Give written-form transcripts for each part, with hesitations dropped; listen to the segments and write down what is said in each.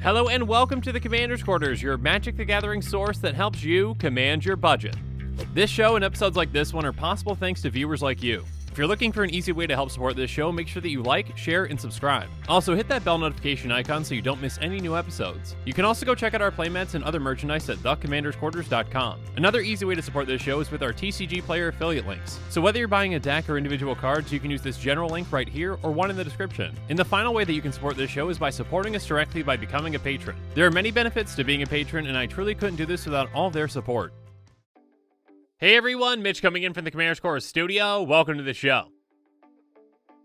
Hello and welcome to the Commander's Quarters, your Magic the Gathering source that helps you command your budget. This show and episodes like this one are possible thanks to viewers like you. If you're looking for an easy way to help support this show, make sure that you like, share, and subscribe. Also, hit that bell notification icon so you don't miss any new episodes. You can also go check out our playmats and other merchandise at thecommandersquarters.com. Another easy way to support this show is with our TCG player affiliate links. So whether you're buying a deck or individual cards, you can use this general link right here or one in the description. And the final way that you can support this show is by supporting us directly by becoming a patron. There are many benefits to being a patron, and I truly couldn't do this without all their support. Hey everyone, Mitch coming in from the Commander's Quarters studio. Welcome to the show.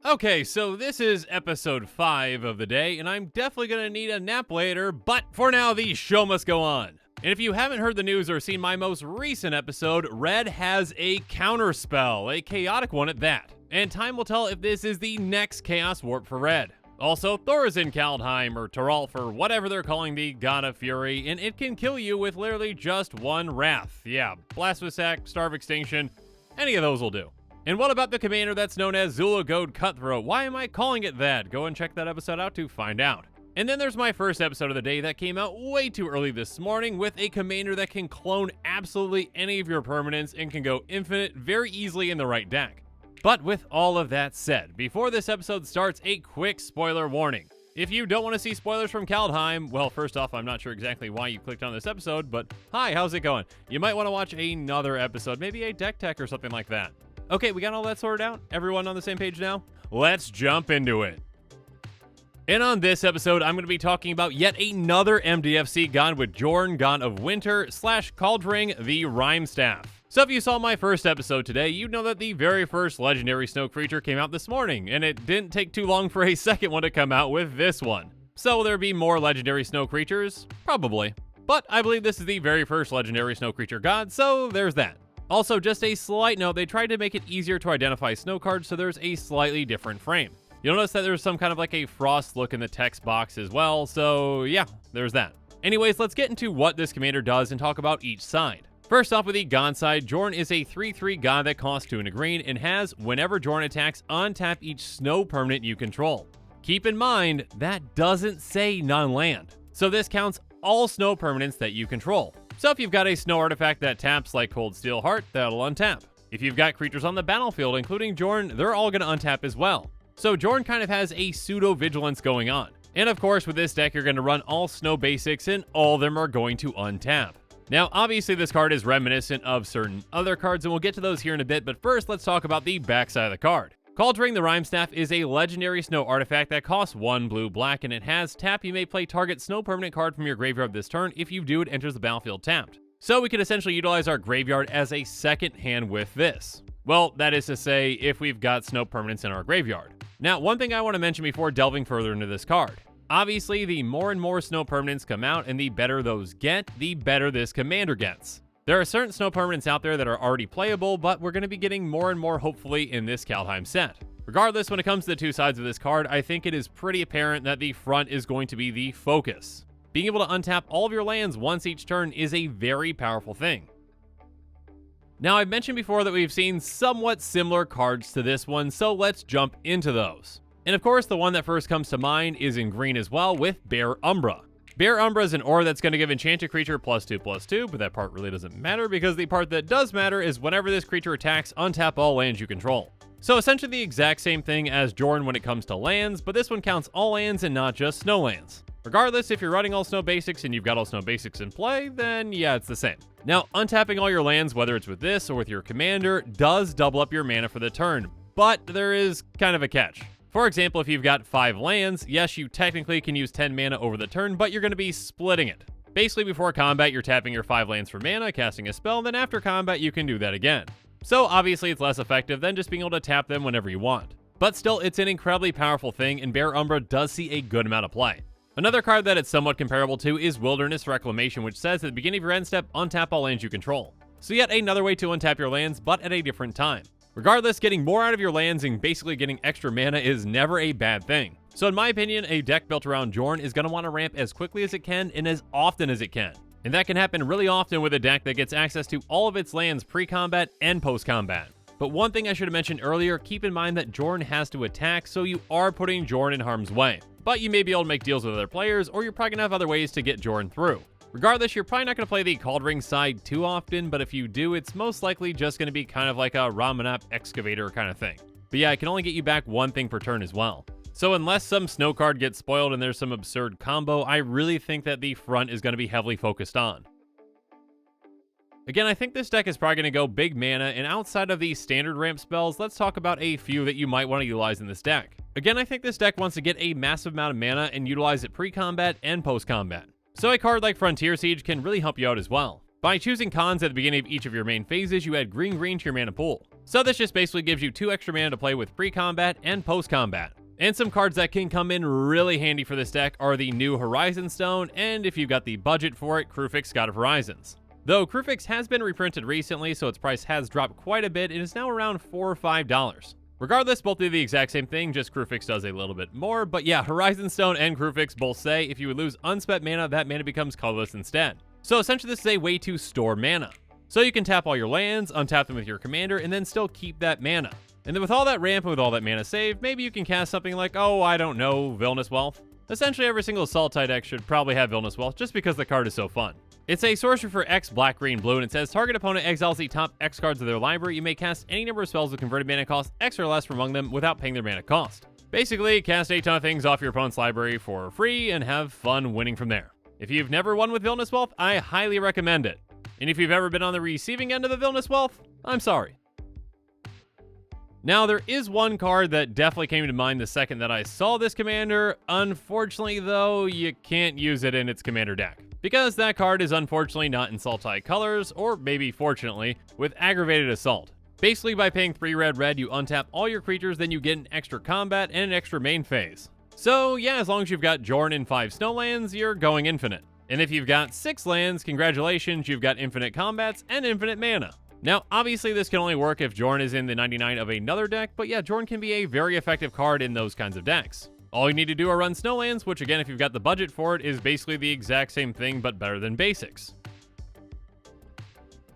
Okay, so this is episode 5 of the day, and I'm definitely going to need a nap later, but for now, the show must go on. And if you haven't heard the news or seen my most recent episode, Red has a counterspell, a chaotic one at that. And time will tell if this is the next Chaos Warp for Red. Also, Thor is in Kaldheim, or Terral for whatever they're calling the God of Fury, and it can kill you with literally just one Wrath. Yeah, Blasphemous Act, Starve Extinction, any of those will do. And what about the commander that's known as Zulagode Cutthroat? Why am I calling it that? Go and check that episode out to find out. And then there's my first episode of the day that came out way too early this morning with a commander that can clone absolutely any of your permanents and can go infinite very easily in the right deck. But with all of that said, before this episode starts, a quick spoiler warning. If you don't want to see spoilers from Kaldheim, well, first off, I'm not sure exactly why you clicked on this episode, but hi, how's it going? You might want to watch another episode, maybe a deck tech or something like that. Okay, we got all that sorted out? Everyone on the same page now? Let's jump into it. And on this episode, I'm going to be talking about yet another MDFC god with Jorn, God of Winter, / Kaldring the Rimestaff. So if you saw my first episode today, you'd know that the very first legendary snow creature came out this morning, and it didn't take too long for a second one to come out with this one. So will there be more legendary snow creatures? Probably. But I believe this is the very first legendary snow creature god, so there's that. Also, just a slight note, they tried to make it easier to identify snow cards, so there's a slightly different frame. You'll notice that there's some kind of like a frost look in the text box as well, so yeah, there's that. Anyways, let's get into what this commander does and talk about each side. First off with the God side, Jorn is a 3/3 god that costs 2 and a green and has, whenever Jorn attacks, untap each snow permanent you control. Keep in mind, that doesn't say non-land, so this counts all snow permanents that you control. So if you've got a snow artifact that taps like Cold Steel Heart, that'll untap. If you've got creatures on the battlefield, including Jorn, they're all going to untap as well. So Jorn kind of has a pseudo-vigilance going on. And of course, with this deck, you're going to run all snow basics and all of them are going to untap. Now, obviously, this card is reminiscent of certain other cards, and we'll get to those here in a bit, but first, let's talk about the backside of the card. Kaldring the Rimestaff is a legendary snow artifact that costs 1 blue-black, and it has tap. You may play target snow permanent card from your graveyard this turn. If you do, it enters the battlefield tapped. So we could essentially utilize our graveyard as a second hand with this. Well, that is to say, if we've got snow permanents in our graveyard. Now, one thing I want to mention before delving further into this card. Obviously, the more and more snow permanents come out, and the better those get, the better this commander gets. There are certain snow permanents out there that are already playable, but we're going to be getting more and more hopefully in this Kaldheim set. Regardless, when it comes to the two sides of this card, I think it is pretty apparent that the front is going to be the focus. Being able to untap all of your lands once each turn is a very powerful thing. Now, I've mentioned before that we've seen somewhat similar cards to this one, so let's jump into those. And of course, the one that first comes to mind is in green as well with Bear Umbra. Bear Umbra is an aura that's going to give enchanted creature +2/+2, but that part really doesn't matter because the part that does matter is whenever this creature attacks, untap all lands you control. So essentially the exact same thing as Jorn when it comes to lands, but this one counts all lands and not just snow lands. Regardless, if you're running all snow basics and you've got all snow basics in play, then yeah, it's the same. Now, untapping all your lands, whether it's with this or with your commander, does double up your mana for the turn, but there is kind of a catch. For example, if you've got 5 lands, yes, you technically can use 10 mana over the turn, but you're going to be splitting it. Basically, before combat, you're tapping your 5 lands for mana, casting a spell, and then after combat, you can do that again. So obviously, it's less effective than just being able to tap them whenever you want. But still, it's an incredibly powerful thing, and Bear Umbra does see a good amount of play. Another card that it's somewhat comparable to is Wilderness Reclamation, which says at the beginning of your end step, untap all lands you control. So yet another way to untap your lands, but at a different time. Regardless, getting more out of your lands and basically getting extra mana is never a bad thing. So in my opinion, a deck built around Jorn is going to want to ramp as quickly as it can and as often as it can. And that can happen really often with a deck that gets access to all of its lands pre-combat and post-combat. But one thing I should have mentioned earlier, keep in mind that Jorn has to attack, so you are putting Jorn in harm's way. But you may be able to make deals with other players, or you're probably going to have other ways to get Jorn through. Regardless, you're probably not going to play the Kaldring side too often, but if you do, it's most likely just going to be kind of like a Ramanap Excavator kind of thing. But yeah, it can only get you back one thing per turn as well. So unless some snow card gets spoiled and there's some absurd combo, I really think that the front is going to be heavily focused on. Again, I think this deck is probably going to go big mana, and outside of the standard ramp spells, let's talk about a few that you might want to utilize in this deck. Again, I think this deck wants to get a massive amount of mana and utilize it pre-combat and post-combat. So a card like Frontier Siege can really help you out as well. By choosing cons at the beginning of each of your main phases, you add green to your mana pool. So this just basically gives you 2 extra mana to play with pre-combat and post-combat. And some cards that can come in really handy for this deck are the new Horizon Stone, and if you've got the budget for it, Kruphix God of Horizons. Though Kruphix has been reprinted recently, so its price has dropped quite a bit and is now around $4 or $5. Regardless, both do the exact same thing, just Kruphix does a little bit more, but yeah, Horizon Stone and Kruphix both say if you would lose unspent mana, that mana becomes colorless instead. So essentially this is a way to store mana. So you can tap all your lands, untap them with your commander, and then still keep that mana. And then with all that ramp and with all that mana saved, maybe you can cast something like, oh, I don't know, Villainous Wealth. Essentially every single Sultai deck should probably have Villainous Wealth just because the card is so fun. It's a sorcery for X, black, green, blue, and it says target opponent exiles the top X cards of their library. You may cast any number of spells with converted mana cost X or less from among them without paying their mana cost. Basically, cast a ton of things off your opponent's library for free and have fun winning from there. If you've never won with Villainous Wealth, I highly recommend it. And if you've ever been on the receiving end of the Villainous Wealth, I'm sorry. Now, there is one card that definitely came to mind the second that I saw this commander. Unfortunately, though, you can't use it in its commander deck, because that card is unfortunately not in Sultai colors, or maybe fortunately, with Aggravated Assault. Basically, by paying 3 red, you untap all your creatures, then you get an extra combat and an extra main phase. So yeah, as long as you've got Jorn and 5 snowlands, you're going infinite. And if you've got 6 lands, congratulations, you've got infinite combats and infinite mana. Now, obviously, this can only work if Jorn is in the 99 of another deck, but yeah, Jorn can be a very effective card in those kinds of decks. All you need to do are run Snowlands, which again, if you've got the budget for it, is basically the exact same thing, but better than basics.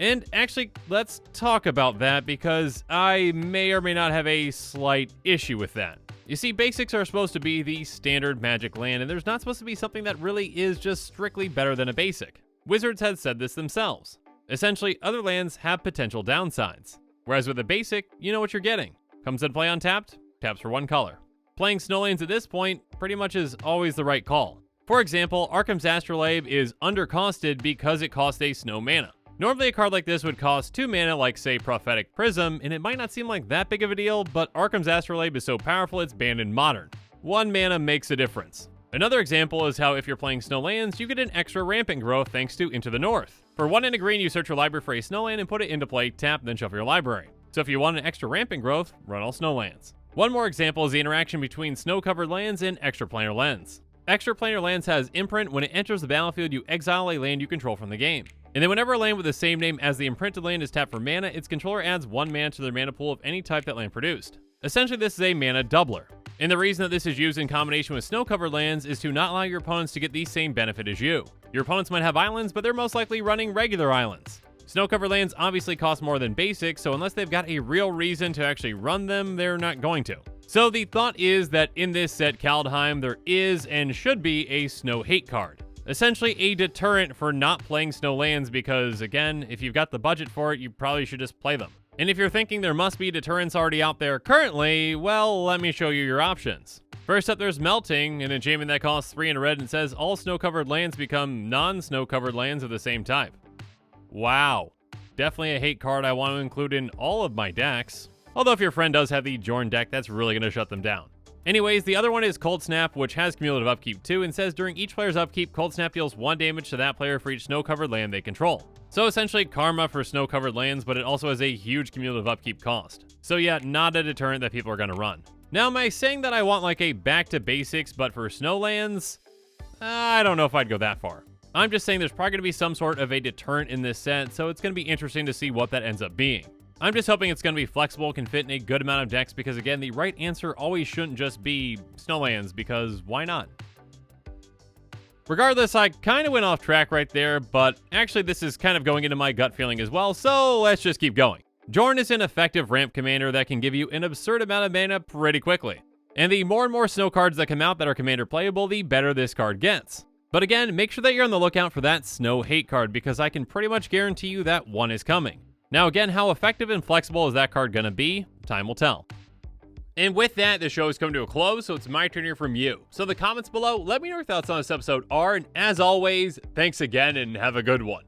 And actually, let's talk about that, because I may or may not have a slight issue with that. You see, basics are supposed to be the standard Magic land, and there's not supposed to be something that really is just strictly better than a basic. Wizards had said this themselves. Essentially, other lands have potential downsides. Whereas with a basic, you know what you're getting. Comes into play untapped, taps for 1 color. Playing Snowlands at this point pretty much is always the right call. For example, Arkham's Astrolabe is undercosted because it costs a snow mana. Normally a card like this would cost 2 mana like say Prophetic Prism, and it might not seem like that big of a deal, but Arkham's Astrolabe is so powerful it's banned in Modern. 1 mana makes a difference. Another example is how if you're playing Snowlands, you get an extra rampant growth thanks to Into the North. For 1 and a green, you search your library for a Snowland and put it into play, tap, then shuffle your library. So if you want an extra rampant growth, run all Snowlands. One more example is the interaction between snow-covered lands and extraplanar lands. Extraplanar lands has Imprint. When it enters the battlefield, you exile a land you control from the game. And then whenever a land with the same name as the imprinted land is tapped for mana, its controller adds 1 mana to their mana pool of any type that land produced. Essentially, this is a mana doubler. And the reason that this is used in combination with snow-covered lands is to not allow your opponents to get the same benefit as you. Your opponents might have islands, but they're most likely running regular islands. Snow-covered lands obviously cost more than basic, so unless they've got a real reason to actually run them, they're not going to. So the thought is that in this set Kaldheim, there is and should be a snow hate card. Essentially a deterrent for not playing snowlands because, again, if you've got the budget for it, you probably should just play them. And if you're thinking there must be deterrents already out there currently, well, let me show you your options. First up, there's Melting, an enchantment that costs 3 and a red and says all snow-covered lands become non-snow-covered lands of the same type. Wow. Definitely a hate card I want to include in all of my decks. Although if your friend does have the Jorn deck, that's really going to shut them down. Anyways, the other one is Cold Snap, which has cumulative upkeep too, and says during each player's upkeep, Cold Snap deals 1 damage to that player for each snow-covered land they control. So essentially karma for snow-covered lands, but it also has a huge cumulative upkeep cost. So yeah, not a deterrent that people are going to run. Now, am I saying that I want like a back to basics, but for snowlands? I don't know if I'd go that far. I'm just saying there's probably going to be some sort of a deterrent in this set, so it's going to be interesting to see what that ends up being. I'm just hoping it's going to be flexible, can fit in a good amount of decks, because again, the right answer always shouldn't just be snowlands, because why not? Regardless, I kind of went off track right there, but actually this is kind of going into my gut feeling as well, so let's just keep going. Jorn is an effective ramp commander that can give you an absurd amount of mana pretty quickly. And the more and more snow cards that come out that are commander playable, the better this card gets. But again, make sure that you're on the lookout for that snow hate card, because I can pretty much guarantee you that one is coming. Now again, how effective and flexible is that card gonna be? Time will tell. And with that, the show has come to a close, so it's my turn to hear from you. So in the comments below, let me know your thoughts on this episode are, and as always, thanks again and have a good one.